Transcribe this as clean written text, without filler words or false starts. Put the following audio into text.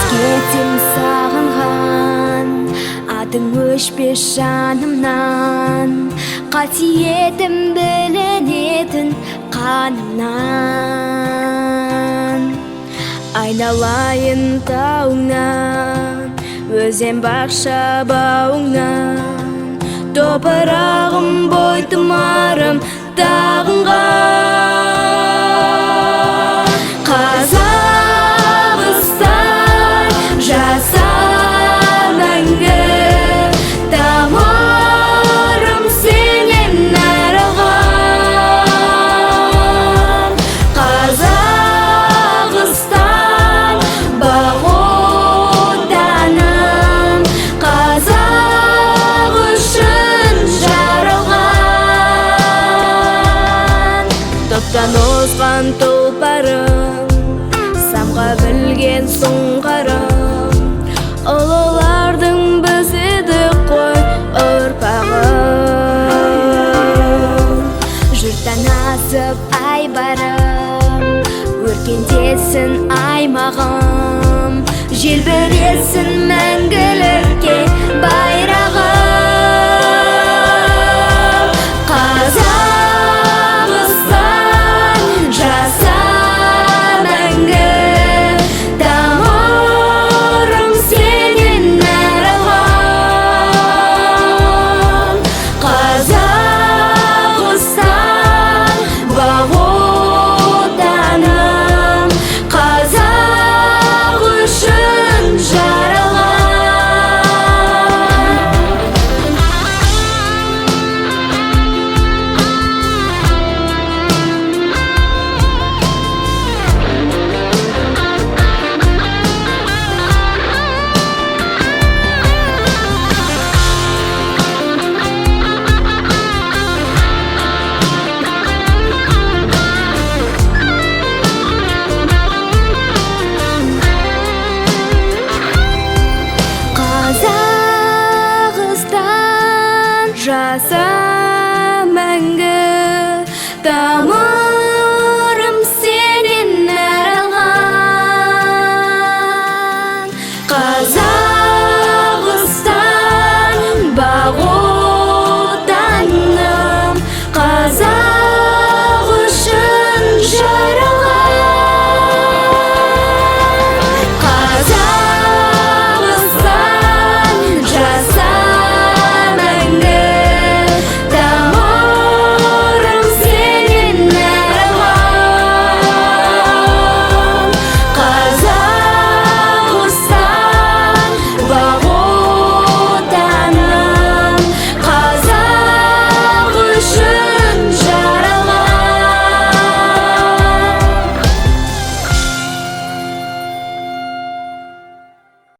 кетем сағынған, атың өшпес жанымнан, қасиетім білінетін қанымнан. Айналайын тауыңнан, өзен бақша бауыңнан, топырағым бойтұмарым тағынған. Қазақстан жаса мәңгі, тамырым сенен арылған. Қазақстан бақ отаным, қазақ үшін жаралған. Топтан озған тұлпарым, самға білген сұңғарым, ұлылардың біз едік қой ұрпағым. Жұрттан асып айбарым, өркендесін аймағым, желбіресін мәңгілікке